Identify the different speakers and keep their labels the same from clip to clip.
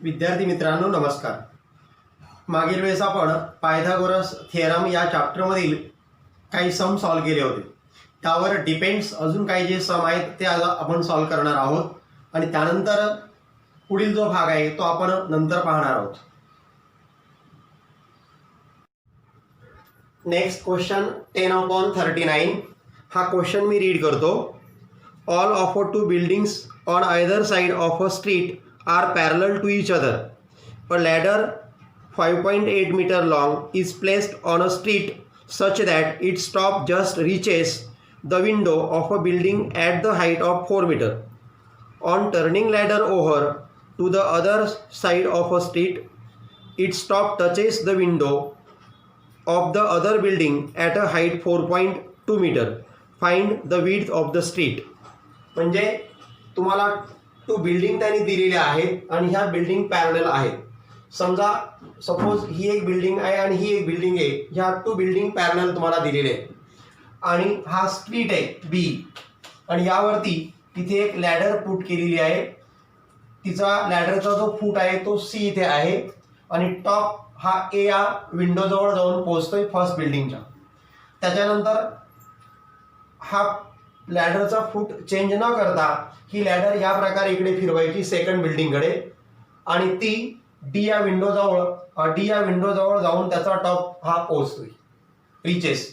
Speaker 1: विद्यार्थी मित्रांनो नमस्कार. मागील वेळेस आपण पायथागोरस थिअरम या चॅप्टरमधील काही सम सॉल्व केले होते. त्यावर डिपेंड्स अजून काही जे सम आहेत ते आज आपण सॉल्व करणार आहोत आणि त्यानंतर पुढील जो भाग आहे तो आपण नंतर पाहणार आहोत. Next question 10/39. हा क्वेश्चन मी रीड करतो. All of to buildings on either side of a street are parallel to each other. A ladder 5.8 meter long is placed on a street such that its top just reaches the window of a building at the height of 4 meter. On turning ladder over to the other side of a street, its top touches the window of the other building at a height 4.2 meter. Find the width of the street. म्हणजे तुम्हाला to building त्यांनी दिलेल्या आहेत आणि ह्या building parallel आहेत. समजा suppose ही एक बिल्डिंग आहे आणि ही एक बिल्डिंग आहे. ह्या टू बिल्डिंग पॅरलल तुम्हाला दिलेले आहे आणि हा स्ट्रीट आहे बी आणि यावरती तिथे एक लॅडर पुट केलेली आहे. तिचा लॅडरचा जो फूट आहे तो सी इथे आहे आणि टॉप हा ए या विंडोजवळ जाऊन पोहोचतोय फर्स्ट बिल्डिंगच्या. त्याच्यानंतर हा लॅडरचा फूट चेंज न करता ही लॅडर या प्रकारे इकडे फिरवायची सेकंड बिल्डिंगकडे आणि ती डी या विंडोजवळ जाऊन त्याचा टॉप हा पोहोचतोय रिचेस.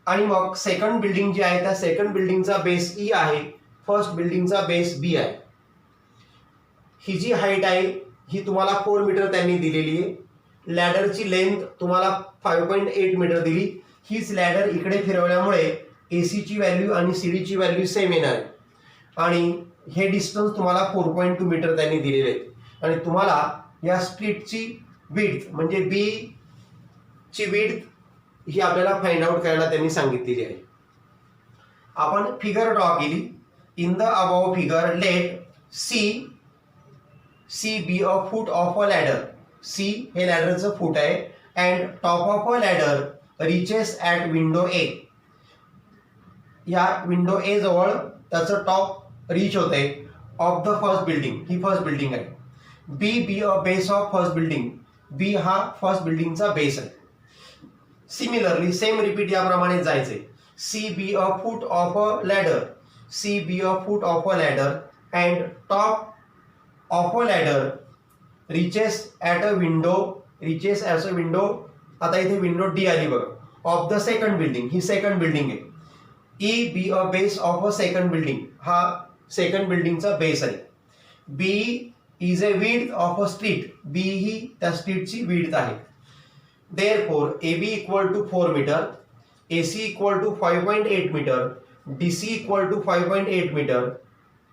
Speaker 1: आणि मग सेकंड बिल्डिंग जी आहे त्या सेकंड बिल्डिंगचा बेस ई आहे, फर्स्ट बिल्डिंगचा बेस बी आहे. ही जी हाईट आहे ही तुम्हाला 4 मीटर त्यांनी दिलेली आहे. लॅडरची लेंथ तुम्हाला 5.8 मीटर दिली. हीच लॅडर इकडे फिरवल्यामुळे एसीची व्हॅल्यू आणि सीडीची व्हॅल्यू सेम येणार आहे आणि हे डिस्टन्स तुम्हाला 4.2 मीटर त्यांनी दिलेले आहे. आणि तुम्हाला या स्ट्रीटची विड्थ म्हणजे बी ची विड्थ ही आपल्याला फाइंड आउट करायला त्यांनी सांगितलेली आहे. आपण फिगर ड्रॉ केली. In the above figure let C be a foot of a ladder. C हे लॅडरचं फूट आहे and top of a ladder reaches at window A. या विंडो ए जवळ त्याचं टॉप रीच होते ऑफ द फर्स्ट बिल्डिंग. ही first building आहे. B a base of first building. B हा फर्स्ट बिल्डिंगचा बेस आहे. सिमिलरली सेम रिपीट याप्रमाणे जायचे. C be a foot of a ladder. C be a foot of a ladder and top of a ladder reaches at a window. Reaches as a window. आता इथे window D आली बघा of the second building. ही second building आहे. E be a base of a second building. हा second बिल्डिंगचा base आहे. B is a width of a street. B ही त्या स्ट्रीटची विड्थ आहे. Therefore A B equal to 4 metre, A C equal to 5.8 metre, D C equal to 5.8 metre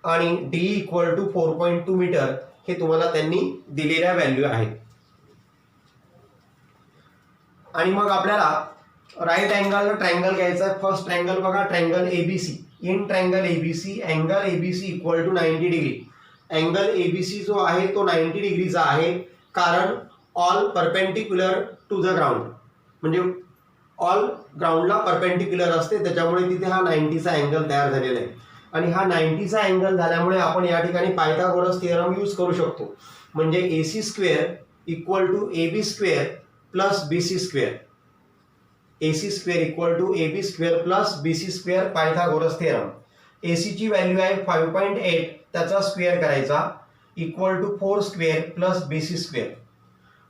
Speaker 1: आणि D equal to 4.2 metre हे तुम्हाला त्यांनी दिलेल्या व्हॅल्यू आहेत. आणि मग आपल्याला राईट अँगल ट्रायंगल घ्यायचा आहे. फर्स्ट ट्रायंगल बघा, triangle ABC. In triangle ABC angle ABC equal to 90 degree. Angle ABC जो आहे तो 90 डिग्रीचा आहे कारण wall perpendicular to the ground म्हणजे ऑल ग्राउंडला परपेंडिक्युलर असते त्याच्यामुळे तिथे हा 90चा अँगल तयार झालेला आहे. आणि हा 90चा अँगल झाल्यामुळे आपण या ठिकाणी पायथागोरस थिअरम यूज करू शकतो. म्हणजे AC square equal to AB square plus BC square. AC square equal to AB square plus BC square Pythagoras theorem. AC ची व्हॅल्यू आहे 5.8 त्याचा स्क्वेअर करायचा equal to 4 square plus BC square.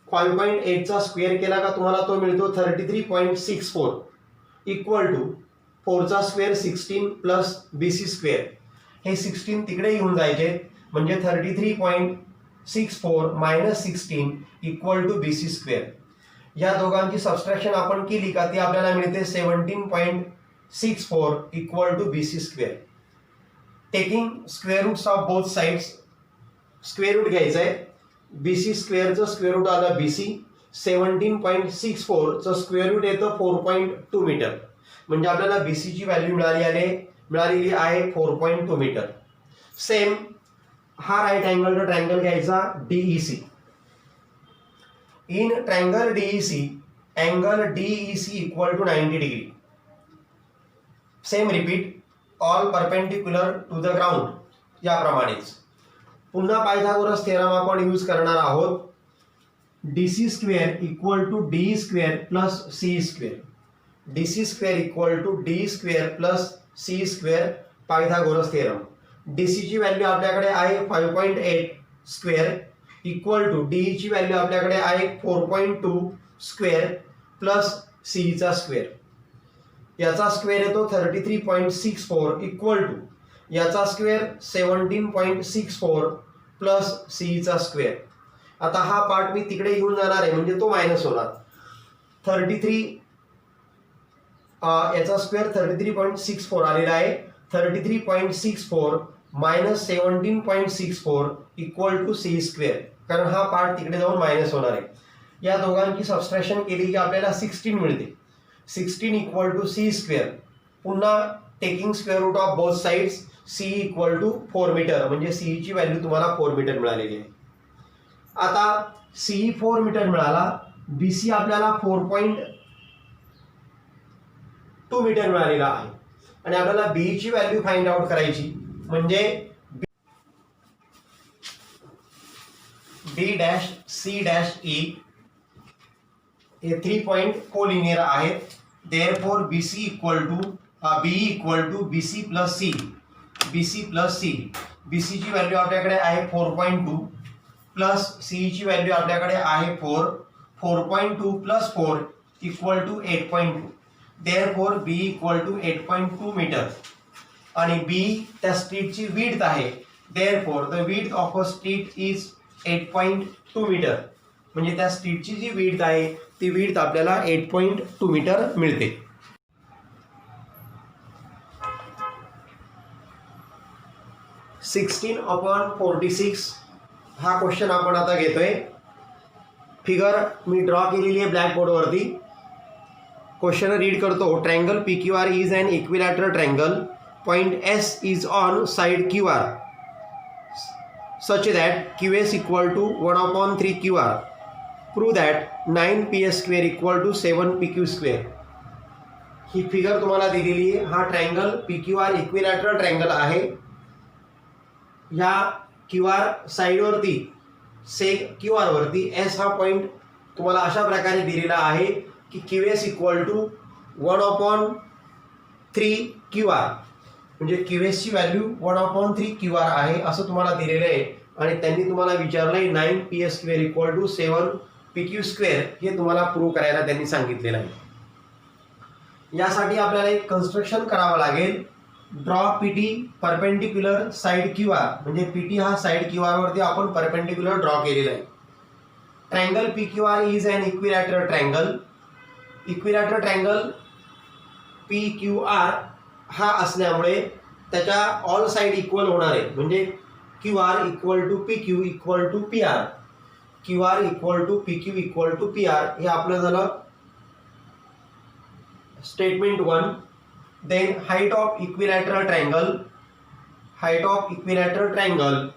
Speaker 1: 5.8 चा square केला का तुम्हाला तो मिळतो 33.64 इक्वल टू 4 चा स्क्वेअर 16 प्लस BC स्क्वेअर. हे 16 तिकडे येऊन जायचे म्हणजे 33.64 minus 16 equal to BC square. या दोघांची सबस्ट्रॅक्शन आपण केली का ती आपल्याला मिळते 17.64 equal to BC square. Taking square roots of both sides. Square root घ्यायचं आहे. BC स्क्वेअरचं स्क्वेअर रूट आलं BC. 17.64 चं स्क्वेअर रूट येतं 4.2 मीटर म्हणजे आपल्याला BC ची व्हॅल्यू मिळालेली आहे 4.2 मीटर. सेम हा राईट अँगल ट्रायंगल घ्यायचा DEC. In triangle DEC, angle DEC equal to 90 degree. Same repeat, all perpendicular to the ground. याप्रमाणेच पुन्हा पायथागोरस थेरम आपण यूज करणार आहोत. DC square equal to D square plus C square. DC square equal to D square plus C square Pythagoras theorem. DC ची value आपल्याकडे आहे 5.8 square equal to D ची value आपल्याकडे आहे 4.2 स्क्वेअर प्लस सी चा square. याचा square येतो 33.64 equal to याचा स्क्वेअर 17.64 प्लस सी चा स्क्वेअर. आता हा पार्ट मी तिकडे घेऊन जाणार आहे म्हणजे तो मायनस होणार. 33 याचा स्क्वेअर 33.64 आलेला आहे. 33.64 minus 17.64 equal to C square, कारण हा पार्ट तिकडे जाऊन मायनस होणार आहे. या दोघांची सबस्ट्रॅक्शन केली की आपल्याला 16 मिळते. 16 इक्वल टू सी स्क्वेअर. पुन्हा taking square root of both sides C equal to 4 metre, म्हणजे सी ची व्हॅल्यू तुम्हाला 4 मीटर मिळालेली आहे. आता सी 4 मीटर मिळाला, BC आपल्याला 4.2 मीटर मिळालेला आहे आणि आपल्याला बी ची व्हॅल्यू फाइंड आउट करायची म्हणजे B dash C dash E हे 3 पॉइंट कोलिनियर आहेत. Therefore BC equal to BE equal to BC plus C. BC plus C. BC ची व्हॅल्यू आपल्याकडे आहे 4.2 प्लस C ची व्हॅल्यू आपल्याकडे आहे 4. 4.2 plus 4 equal to 8.2. Therefore B equal to 8.2 metre आणि B त्या स्ट्रीटची विड्थ आहे. Therefore the width of a street is 8.2 metre, म्हणजे त्या स्ट्रीटची जी विड्थ आहे ती विड्थ आपल्याला 8.2 मीटर मिळते. सिक्स्टीन अपॉन 46 हा क्वेश्चन आपण आता घेतोय. फिगर मी ड्रॉ केलेली आहे ब्लॅक बोर्डवरती. क्वेश्चन रीड करतो. Triangle PQR is an equilateral triangle. Point S is on side QR such that QS equal to 1/3 QR. Prove that 9PS square equal to 7PQ square. He figure तुम्हाला दिलेली आहे. हा triangle PQR equilateral triangle आहे. या QR साइडवरती सेक QR वरती S हा point तुम्हाला अशा प्रकारे दिलेला आहे की QS इक्वल टू 1/3 QR, म्हणजे QS ची व्हॅल्यू 1/3 QR आहे असं तुम्हाला दिलेलं आहे. आणि त्यांनी तुम्हाला विचारलं आहे 9PS square equal to 7PQ square हे तुम्हाला प्रूव्ह करायला त्यांनी सांगितलेलं आहे. यासाठी आपल्याला एक कन्स्ट्रक्शन करावं लागेल. Draw PT perpendicular side QR, म्हणजे PT हा साइड QR वरती आपण परपेंडिक्युलर ड्रॉ केलेला आहे. Triangle PQR is an equilateral triangle. Equilateral triangle PQR हा असल्यामुळे त्याच्या ऑल साइड इक्वल होणार आहे, म्हणजे QR equal to PQ equal to PR. QR equal to PQ equal to PR हे आपलं झालं statement 1. Then height of equilateral triangle. Height of equilateral triangle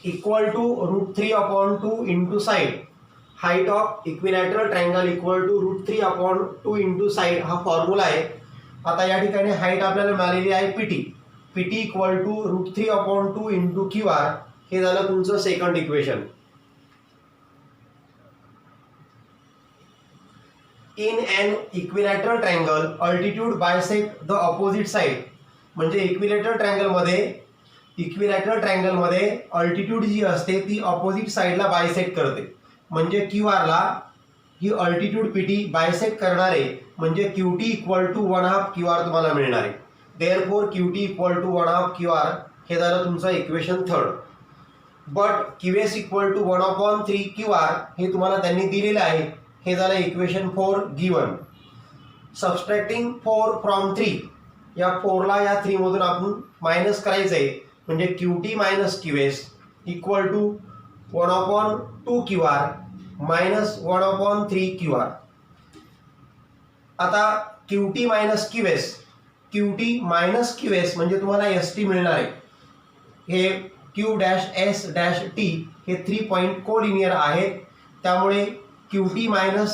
Speaker 1: equal to √3/2 into side. Height of equilateral triangle equal to √3/2 into side हा formula आहे. आता या ठिकाणी height आपल्याला मिळालेली आहे PT equal to √3/2 into QR. हे झालं तुमचं second equation. In an equilateral triangle altitude bisect the opposite side, म्हणजे इक्विलॅटरल ट्रायंगलमध्ये अल्टिट्यूड जी असते ती ऑपोजिट साइडला बायसेक्ट करते. म्हणजे QR ला ही अल्टिट्यूड PT बायसेक्ट करणारे, म्हणजे QT इक्वल टू 1/2 QR तुम्हाला मिळणार आहे. Therefore QT equal to 1/2 QR हे झालं तुमचं equation third. But QS equal to 1/3 QR हे तुम्हाला त्यांनी दिलेलं आहे. हे झालं इक्वेशन 4 गिवन. सबस्ट्रॅक्टिंग 4 फ्रॉम 3, या 4ला या 3 मधून आपण मायनस करायचं आहे, म्हणजे QT minus QS equal to 1/2 QR minus 1/3 QR. आता QT मायनस QS म्हणजे तुम्हाला ST मिळणार आहे. हे Q dash S dash T हे 3 पॉइंट कोलिनियर आहेत, त्यामुळे QT मायनस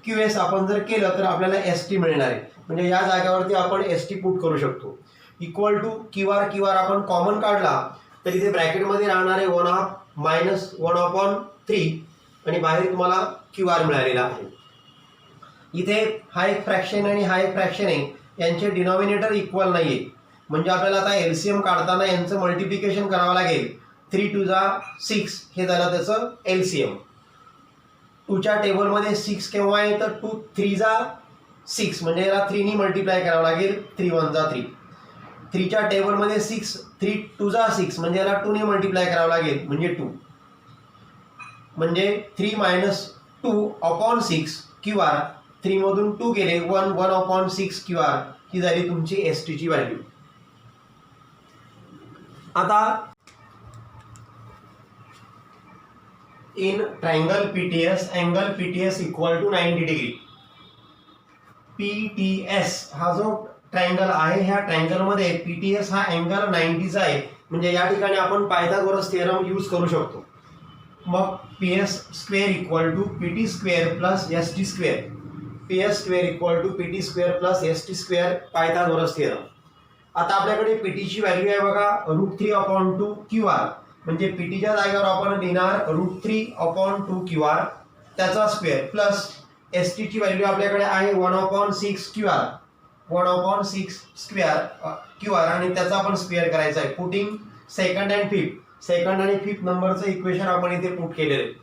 Speaker 1: QS आपण जर केलं तर आपल्याला ST मिळणार आहे. म्हणजे या जागेवरती आपण एस टी पुट करू शकतो. Equal to Q R, Q R आपण कॉमन काढला तर इथे ब्रॅकेटमध्ये राहणारे 1/2 मायनस 1/3 आणि बाहेर तुम्हाला क्यू आर मिळालेला आहे. इथे हा एक फ्रॅक्शन आणि हा एक फ्रॅक्शन आहे, यांचे डिनॉमिनेटर इक्वल नाही आहे, म्हणजे आपल्याला आता एलसीएम काढताना यांचं मल्टिप्लिकेशन करावं लागेल. 3 2 6 हे झालं त्याचं एलसीएम. 2च्या टेबलमध्ये 6 केव्हा आहे तर 2 3 6 म्हणजे याला 3 नी मल्टिप्लाय करावं लागेल. 3 1 3. 3च्या टेबलमध्ये 6 3 2 6 म्हणजे याला 2 नी मल्टिप्लाय करावं लागेल म्हणजे 2. म्हणजे 3 मायनस 2 अपॉन 6 क्यू आर. 3 मधून 2 गेले 1 1/6 क्यू आर ही झाली तुमची एस टीची व्हॅल्यू. आता in triangle PTS angle PTS equal to 90 degree. PTS हा जो ट्रायंगल आहे, ह्या ट्रायंगलमध्ये पीटीएस हा अँगल 90चा आहे, म्हणजे या ठिकाणी आपण पायथागोरस थिअरम यूज करू शकतो. मग P S square equal to P T square plus S T square. P S square equal to P T square plus S T square Pythagoras theorem. आता आपल्याकडे पीटीची व्हॅल्यू आहे बघा √3/2 क्यू आर, म्हणजे पीटीच्या जागेवर आपण लिहिणार √3/2 क्यू आर त्याचा square plus S टीची व्हॅल्यू आपल्याकडे आहे 1/6 Q R. 1/6 square Q R आणि त्याचा आपण स्क्वेअर करायचा आहे. पुटिंग सेकंड अँड फिफ्थ नंबरचं इक्वेशन आपण इथे पुट केलेलं आहे.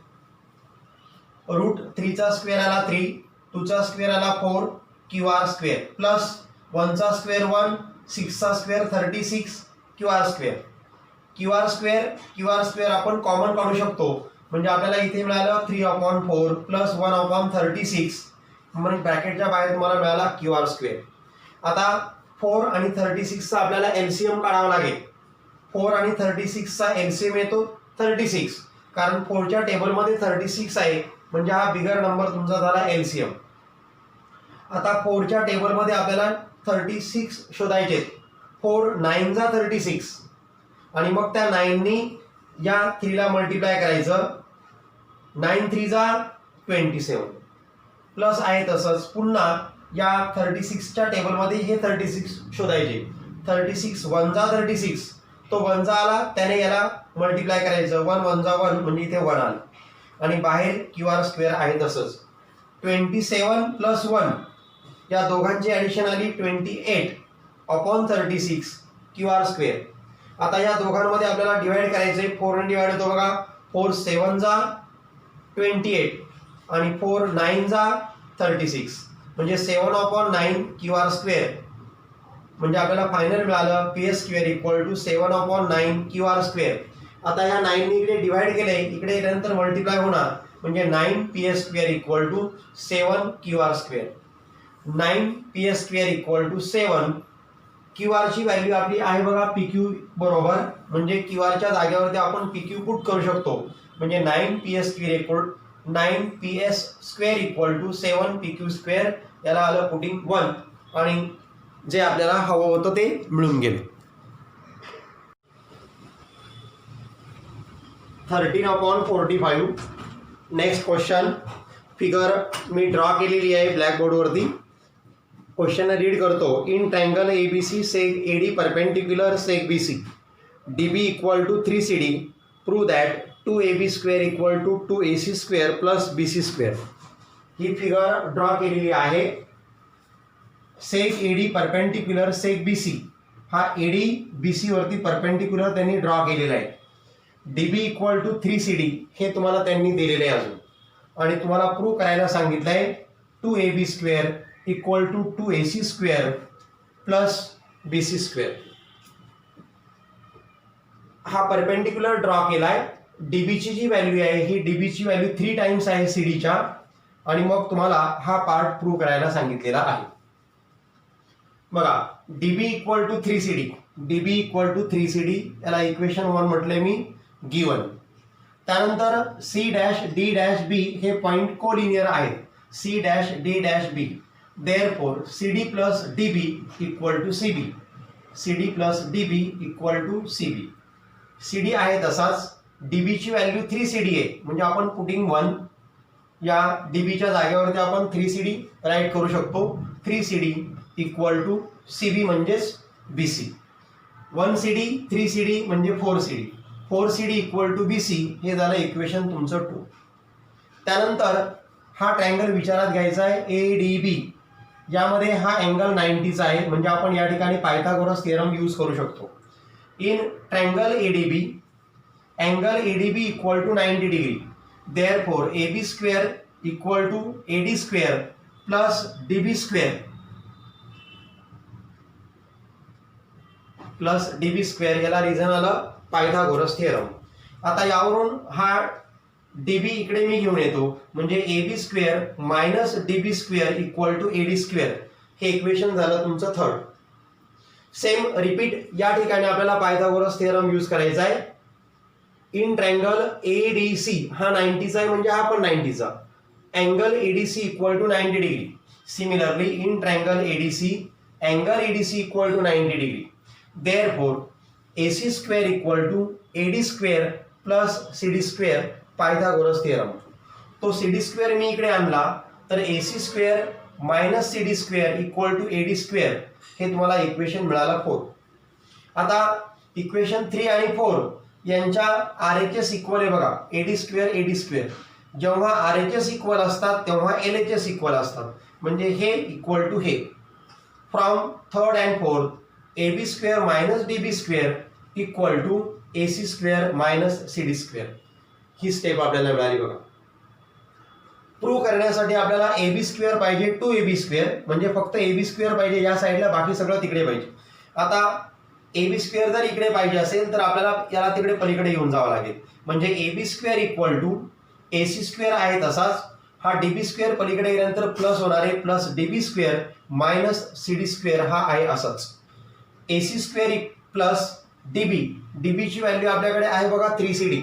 Speaker 1: √3चा स्क्वेअर आला 3, 2चा स्क्वेअर आला 4 क्यू आर स्क्वेअर प्लस 1चा स्क्वेअर 1, 6चा square 36 Q R square. Q R square आपण कॉमन काढू शकतो, म्हणजे आपल्याला इथे मिळालं 3/4 प्लस 1/36 म्हणजे ब्रॅकेटच्या बाहेर तुम्हाला मिळाला क्यू आर स्क्वेअर. आता 4 आणि 36चा आपल्याला एलसीएम काढावा लागेल. 4 आणि 36चा एलसीएम येतो 36, कारण 4च्या टेबलमध्ये 36 आहे, म्हणजे हा बिगर नंबर तुमचा झाला एलसीएम. आता 4च्या टेबलमध्ये आपल्याला 36 शोधायचे. 4 9 36 आणि मग त्या 9नी या 3ला मल्टिप्लाय करायचं. 9 3 27 प्लस आहे तसंच पुन्हा या 36च्या टेबलमध्ये हे 36 शोधायचे. 36 1 36 तो 1 आला, त्याने याला मल्टिप्लाय करायचं. 1 1 1 म्हणजे इथे 1 आलं आणि बाहेर क्यू आर स्क्वेअर आहे तसंच. 27 प्लस 1 या दोघांची ॲडिशन आली 28/36 क्यू आर स्क्वेअर. आता या दोघांमध्ये आपल्याला डिवाइड करायचं आहे. 4 ने डिवाइड होतो बघा. 4 7 28 आणि 4 9 36 म्हणजे 7/9 क्यू आर स्क्वेअर. म्हणजे आपल्याला फायनल मिळालं P S square equal to 7/9 Q R square. आता ह्या 9 इकडे डिवाइड केले, इकडे नंतर मल्टिप्लाय होणार, म्हणजे 9 P S square equal to 7 Q R square. 9 P S square equal to 7. Q आरची व्हॅल्यू आपली आहे बघा पी क्यू बरोबर, म्हणजे क्यू आरच्या जागेवरती आपण पी क्यू पुट करू शकतो. म्हणजे 9 P S square equal to 7 P Q square. याला आलं पुटिंग 1 आणि जे आपल्याला हवं होतं ते मिळून गेलं. 13/45. नेक्स्ट क्वेश्चन फिगर मी ड्रॉ केलेली आहे ब्लॅकबोर्डवरती. क्वेश्चन रीड करतो. In triangle ABC seg AD perpendicular seg BC DB equal to 3CD prove that 2AB square equal to 2AC square plus BC square. ही फिगर ड्रॉ केलेली आहे. Seg AD perpendicular seg BC, हा AD BC वरती perpendicular त्यांनी draw केलेला आहे. DB equal to 3CD हे तुम्हाला त्यांनी दिलेले आहे अजून, आणि तुम्हाला प्रूव्ह करायला सांगितलं आहे 2AB square equal to 2AC square plus BC square. हा परपेंडिक्युलर ड्रॉ केलाय. डीबीची जी व्हॅल्यू आहे ही डीबीची व्हॅल्यू 3 टाइम्स आहे सीडीच्या, आणि मग तुम्हाला हा पार्ट प्रूव्ह करायला सांगितलेला आहे. बघा DB equal to 3CD, DB equal to 3CD याला इक्वेशन 1 म्हटले मी गिवन. त्यानंतर C'D'B हे पॉइंट कोलिनियर आहेत. C'D'B therefore CD plus DB equal to CB. CD plus DB equal to CB. CD आहे तसाच. DBची व्हॅल्यू 3CD आहे, म्हणजे आपण पुटिंग 1 या DBच्या जागेवरती आपण 3CD राईट करू शकतो. 3CD इक्वल टू CB म्हणजेच BC. 1CD 3CD म्हणजे 4CD. 4CD equal to BC हे झालं इक्वेशन तुमचं 2. त्यानंतर हा ट्रायंगल विचारात घ्यायचा आहे ADB. यामध्ये हा अँगल 90चा आहे, म्हणजे आपण या ठिकाणी पायथागोरस थिअरम यूज करू शकतो. In triangle ADB, angle ADB equal to 90 degree. Therefore, AB square equal to AD square plus DB square याला रिझन आलं पायथागोरस थिअरम. आता यावरून हा DB इकडे मी घेऊन येतो, म्हणजे AB square minus DB square equal to AD square हे इक्वेशन झालं तुमचं 3rd. सेम रिपीट या ठिकाणी आपल्याला पायथागोरस थिअरम यूज करायचा आहे. इन ट्रायंगल ADC हा 90चा आहे, म्हणजे हा पण 90चा. Angle ADC equal to 90 degree. Similarly in triangle ADC angle ADC equal to 90 degree. Therefore AC square equal to AD square plus CD square Pythagoras theorem. तो CD square मी इकडे आणला तर AC square minus CD square equal to AD square हे तुम्हाला equation मिळालं 4. आता equation 3 आणि 4 यांच्या RHS इक्वल आहे बघा. AD स्क्वेअर जेव्हा RHS इक्वल असतात तेव्हा LHS इक्वल असतात, म्हणजे हे इक्वल टू हे. From 3rd and 4th AB square minus DB square equal to AC square minus CD square ही स्टेप आपल्याला मिळाली बघा. प्रूव्ह करण्यासाठी आपल्याला AB स्क्वेअर पाहिजे 2AB स्क्वेअर, म्हणजे फक्त AB स्क्वेअर पाहिजे या साईडला, बाकी सगळं तिकडे पाहिजे. आता AB स्क्वेअर जर इकडे पाहिजे असेल तर आपल्याला याला तिकडे पलीकडे घेऊन जावं लागेल, म्हणजे AB square equal to AC square आहे तसाच, हा DB स्क्वेअर पलीकडे गेल्यानंतर प्लस होणार आहे, plus DB square minus CD square हा आहे असाच. AC स्क्वेअर प्लस DB ची व्हॅल्यू आपल्याकडे आहे बघा 3CD.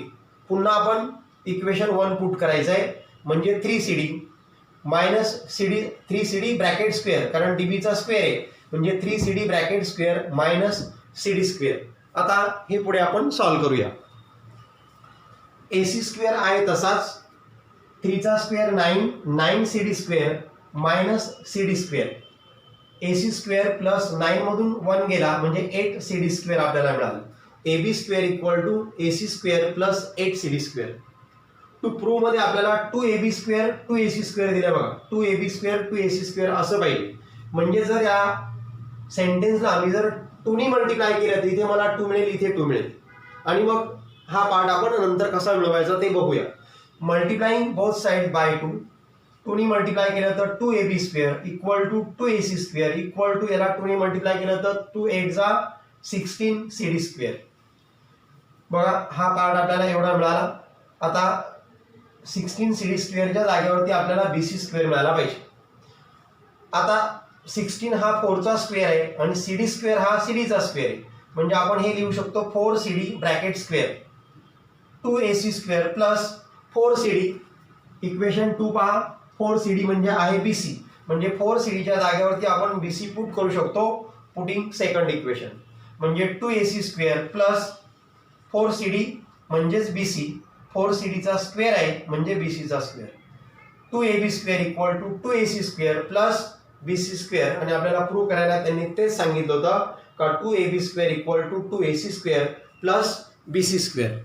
Speaker 1: पुन्हा आपण इक्वेशन 1 पुट करायचं आहे, म्हणजे 3CD minus CD 3CD bracket square, कारण DBचा स्क्वेअर आहे, म्हणजे 3CD bracket square minus CD square. आता हे पुढे आपण सॉल्व्ह करूया. AC स्क्वेअर आहे तसाच, 3चा square 9 CD square minus CD square. AC square plus 9 मधून 1 गेला म्हणजे 8 CD स्क्वेअर आपल्याला मिळालं. AB square equal to AC square plus 8 CD square. To prove मध्ये आपल्याला 2AB स्क्वेअर 2AC स्क्वेअर दिले बघा. 2AB स्क्वेअर 2AC स्क्वेअर असं पाहिजे, म्हणजे जर या सेंटेन्सला आम्ही जर 2 ने मल्टिप्लाय केलं तर इथे मला 2 मिळेल, इथे 2 मिळेल. आणि मग हा पार्ट आपण नंतर कसा मिळवायचा ते बघूया. मल्टिप्लाइंग बोथ साइड बाय 2 ने मल्टिप्लाय केलं तर 2AB square equal to 2AC square equal to याला 2 ने मल्टिप्लाय केलं तर 2 8 जा 16 CD स्क्वेअर. बघा हा पार्ट आपल्याला एवढा मिळाला. आता 16 CD स्क्वेअरच्या जागेवरती आपल्याला BC स्क्वेअर मिळाला पाहिजे. आता 16 हा 4चा स्क्वेअर आहे आणि CD स्क्वेअर हा CDचा स्क्वेअर आहे, म्हणजे आपण हे लिहू शकतो 4CD bracket square 2AC square plus 4CD. Equation 2 पहा, 4CD म्हणजे आहे BC, म्हणजे 4CDच्या जागेवरती आपण BC पुट करू शकतो. पुटिंग सेकंड इक्वेशन, म्हणजे 2AC स्क्वेअर प्लस 4CD म्हणजेच BC. 4CDचा स्क्वेअर आहे म्हणजे BCचा square. 2AB square equal to 2AC square plus BC square. आणि आपल्याला प्रूव्ह करायला त्यांनी तेच सांगितलं होतं का 2AB square equal to 2AC square plus BC square.